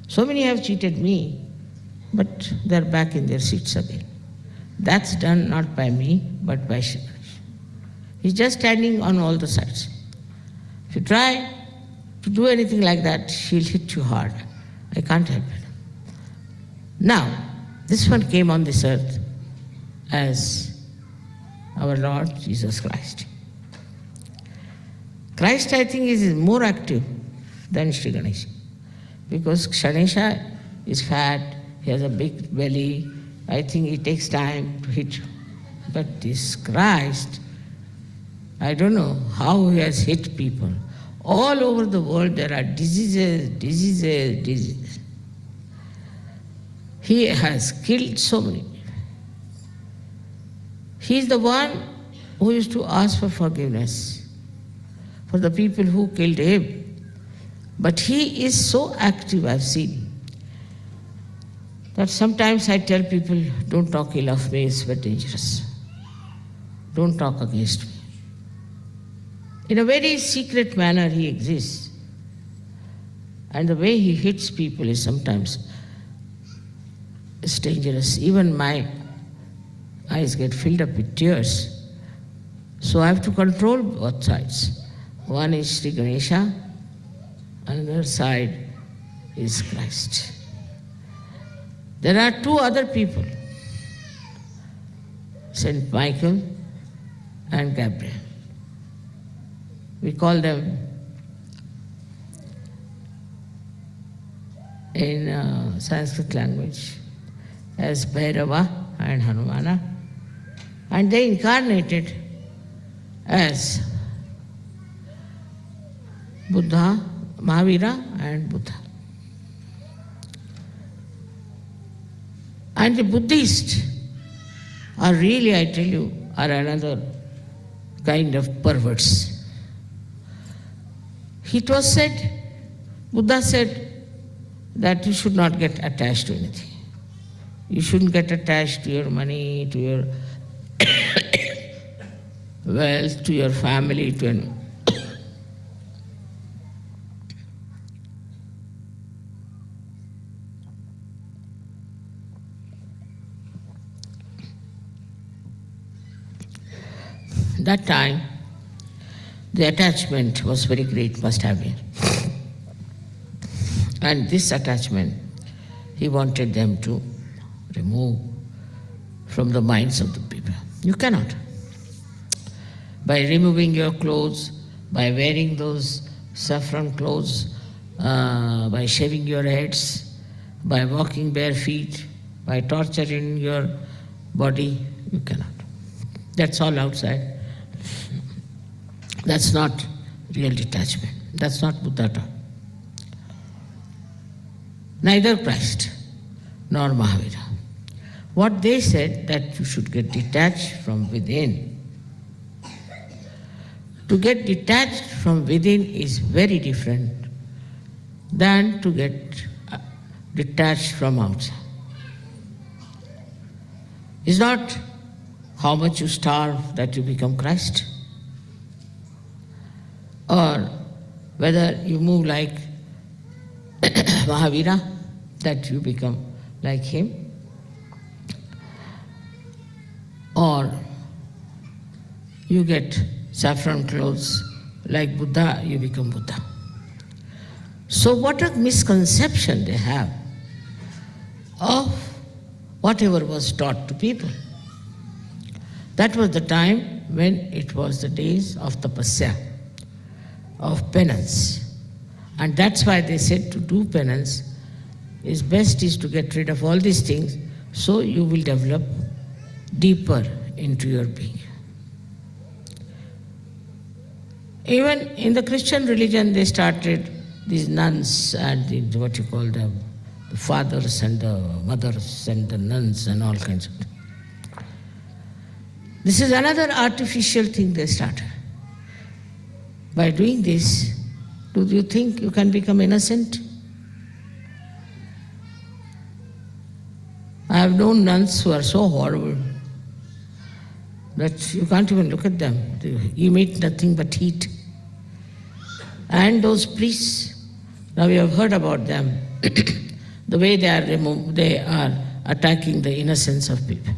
So many have cheated me, but they're back in their seats again. That's done not by me, but by Shri. He's just standing on all the sides. If you try to do anything like that, she'll hit you hard. I can't help it. Now, this one came on this earth as our Lord Jesus Christ. Christ, I think, is more active than Sri Ganesha, because Ganesha is fat, he has a big belly, I think it takes time to hit you. But this Christ, I don't know how he has hit people. All over the world there are diseases. He has killed so many people. He is the one who used to ask for forgiveness for the people who killed him. But he is so active, I've seen, that sometimes I tell people, don't talk ill of me, it's very dangerous. Don't talk against me. In a very secret manner he exists. And the way he hits people is sometimes it's dangerous. Even my eyes get filled up with tears. So I have to control both sides. One is Sri Ganesha, another side is Christ. There are two other people, Saint Michael and Gabriel. We call them in Sanskrit language as Bhairava and Hanumana, and they incarnated as Buddha, Mahavira and Buddha. And the Buddhists are really, I tell you, are another kind of perverts. It was said, Buddha said that you should not get attached to anything. You shouldn't get attached to your money, to your wealth, to your family, to anyone. That time, the attachment was very great, must have been. And this attachment, he wanted them to remove from the minds of the people. You cannot. By removing your clothes, by wearing those saffron clothes, by shaving your heads, by walking bare feet, by torturing your body, you cannot. That's all outside. That's not real detachment. That's not Buddha taught. Neither Christ nor Mahavira. What they said, that you should get detached from within. To get detached from within is very different than to get detached from outside. It's not how much you starve that you become Christ, or whether you move like Mahavira, that you become like him, or you get saffron clothes like Buddha, you become Buddha. So what a misconception they have of whatever was taught to people. That was the time when it was the days of tapasya, of penance. And that's why they said to do penance is best is to get rid of all these things, so you will develop deeper into your being. Even in the Christian religion, they started these nuns and what you call them, the fathers and the mothers and the nuns and all kinds of things. This is another artificial thing they started. By doing this, do you think you can become innocent? I have known nuns who are so horrible that you can't even look at them. They emit nothing but heat. And those priests, now we have heard about them, the way they are attacking the innocence of people.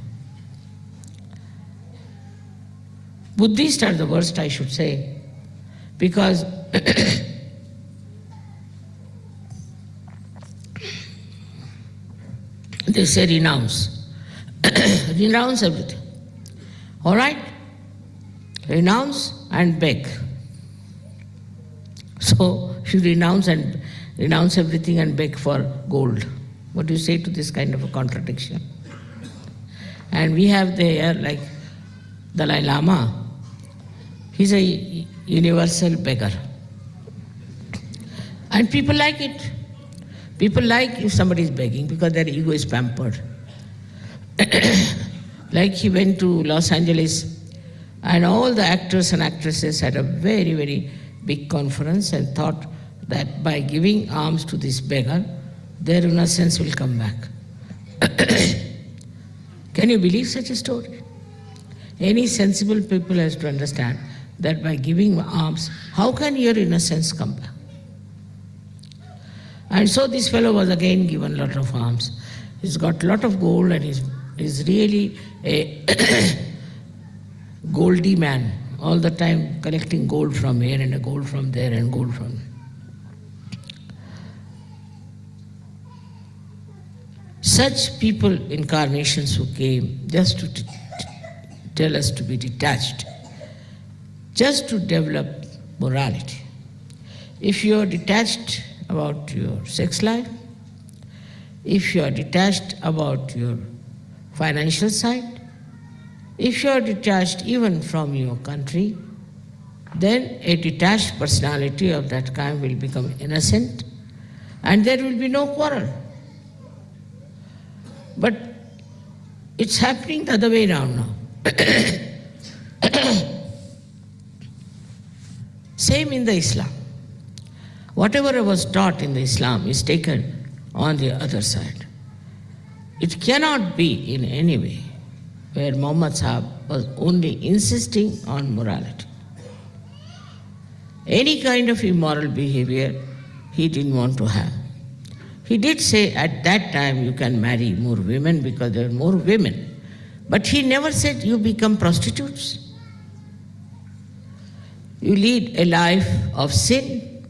Buddhists are the worst, I should say, because they say renounce. Renounce everything. All right? Renounce and beg. So you renounce everything and beg for gold. What do you say to this kind of a contradiction? And we have there like Dalai Lama. He's a universal beggar. And people like it. People like if somebody is begging because their ego is pampered. Like he went to Los Angeles and all the actors and actresses had a very, very big conference and thought that by giving alms to this beggar, their innocence will come back. Can you believe such a story? Any sensible people has to understand that by giving alms, how can your innocence come back? And so this fellow was again given a lot of alms. He's got a lot of gold and he's really a goldy man, all the time collecting gold from here and gold from there and gold from. Such people, incarnations who came just to tell us to be detached, just to develop morality. If you are detached about your sex life, if you are detached about your financial side, if you are detached even from your country, then a detached personality of that kind will become innocent and there will be no quarrel. But it's happening the other way around now. Same in the Islam. Whatever was taught in the Islam is taken on the other side. It cannot be in any way where Muhammad Sahib was only insisting on morality. Any kind of immoral behavior he didn't want to have. He did say at that time you can marry more women because there are more women. But he never said you become prostitutes. You lead a life of sin.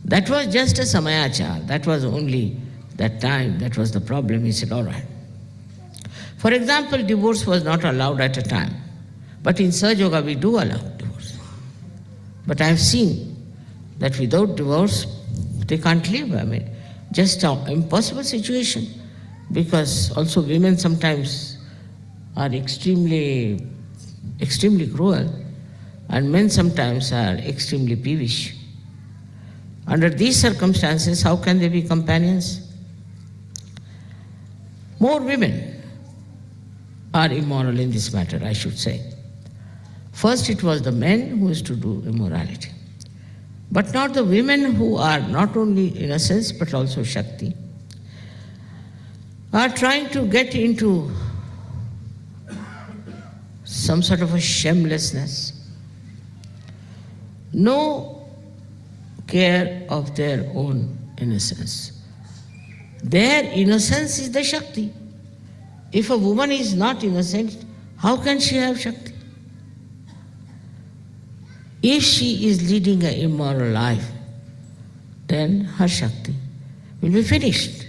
That was just a samayachar. That was only that time. That was the problem. He said, all right. For example, divorce was not allowed at a time. But in Sahaja Yoga we do allow divorce. But I have seen that without divorce, they can't live. I mean, just an impossible situation. Because also women sometimes are extremely cruel, and men sometimes are extremely peevish. Under these circumstances, how can they be companions? More women are immoral in this matter, I should say. First, it was the men who used to do immorality. But not the women who are not only innocence but also Shakti, are trying to get into some sort of a shamelessness. No care of their own innocence. Their innocence is the Shakti. If a woman is not innocent, how can she have Shakti? If she is leading an immoral life, then her Shakti will be finished.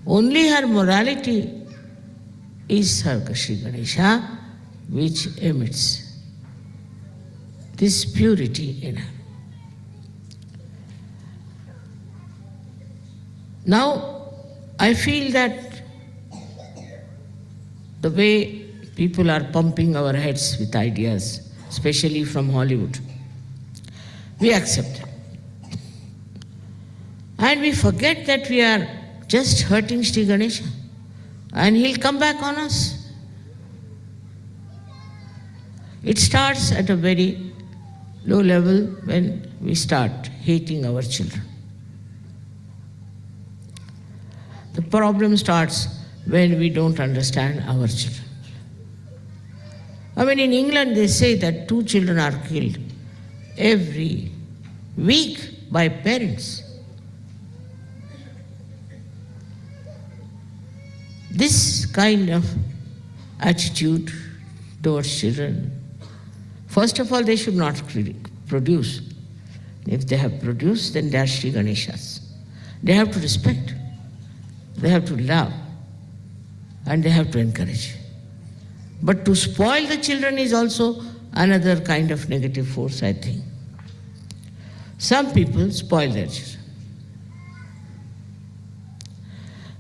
Only her morality is Sri Ganesha, which emits this purity in her. Now, I feel that the way people are pumping our heads with ideas, especially from Hollywood, we accept them. And we forget that we are just hurting Sri Ganesha, and he'll come back on us. It starts at a very low level when we start hating our children. The problem starts when we don't understand our children. I mean, in England, they say that 2 children are killed every week by parents. This kind of attitude towards children, first of all, they should not produce. If they have produced, then they are Sri Ganeshas. They have to respect, they have to love, and they have to encourage. But to spoil the children is also another kind of negative force, I think. Some people spoil their children.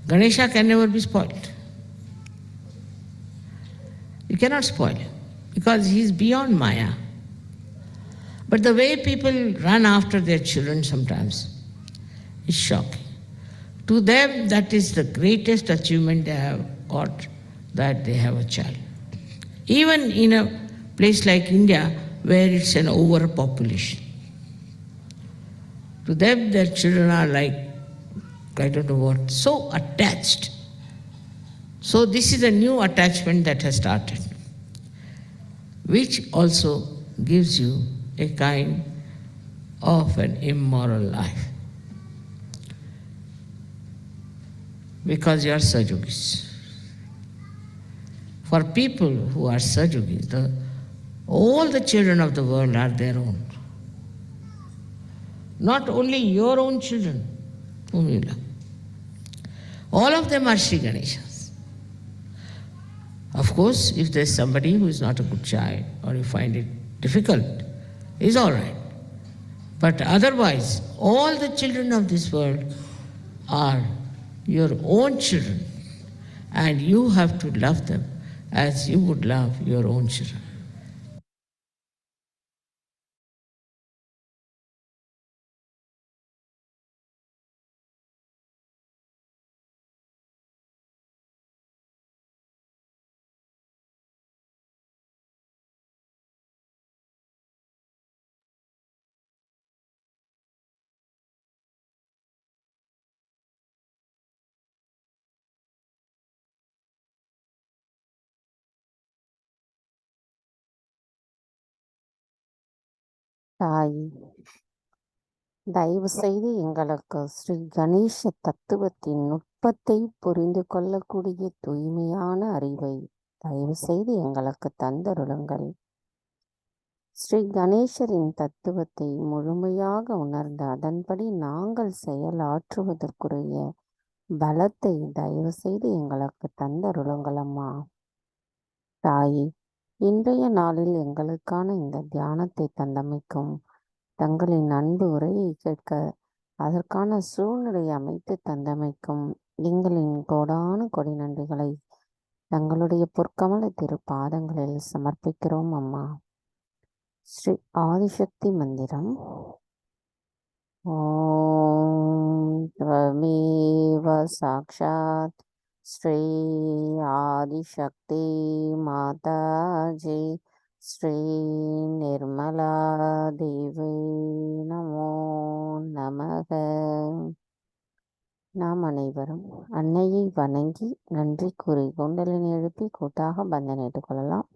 Ganesha can never be spoiled. You cannot spoil him because he is beyond Maya. But the way people run after their children sometimes is shocking. To them, that is the greatest achievement they have got, that they have a child. Even in a place like India, where it's an overpopulation. To them, their children are like, I don't know what, so attached. So this is a new attachment that has started, which also gives you a kind of an immoral life. Because you are Sahajyogis. For people who are Sahajyogis, all the children of the world are their own. Not only your own children whom you love. All of them are Sri Ganeshas. Of course, if there's somebody who is not a good child or you find it difficult, is all right. But otherwise, all the children of this world are your own children, and you have to love them as you would love your own children. தாய், தயவு செய்து எங்களுக்கு ஸ்ரீ கணேச தத்துவத்தின் நுட்பத்தை புரிந்து கொள்ளக்கூடிய தூய்மையான அறிவை தயவு செய்து எங்களுக்கு தந்தருளுங்கள். ஸ்ரீ கணேசரின் தத்துவத்தை முழுமையாக உணர்ந்து அதன்படி நாங்கள் செயலாற்றுவதற்குரிய பலத்தை தயவு செய்து எங்களுக்கு தந்தருளுங்கள் அம்மா. தாயே, இன்றைய நாளில் எங்களுக்கான இந்த தியானத்தை தந்தமைக்கும், தங்களின் அன்பு உரையை கேட்க அதற்கான சூழ்நிலை அமைத்து தந்தமைக்கும் எங்களின் கோடான கொடி நன்றிகளை தங்களுடைய பொற்கமல திருப்பாதங்களில் சமர்ப்பிக்கிறோம் அம்மா. ஸ்ரீ ஆதிசக்தி மந்திரம். ஓம் त्वमेव சாக்ஷாத் ஸ்ரீ ஆதிசக்தி மாதாஜி ஸ்ரீ நிர்மலா தேவி நமோ நமக. நாம் அனைவரும் அன்னையை வணங்கி நன்றி கூறி குண்டலினி எழுப்பி கூட்டாக பந்தனிட்டுக் கொள்ளலாம்.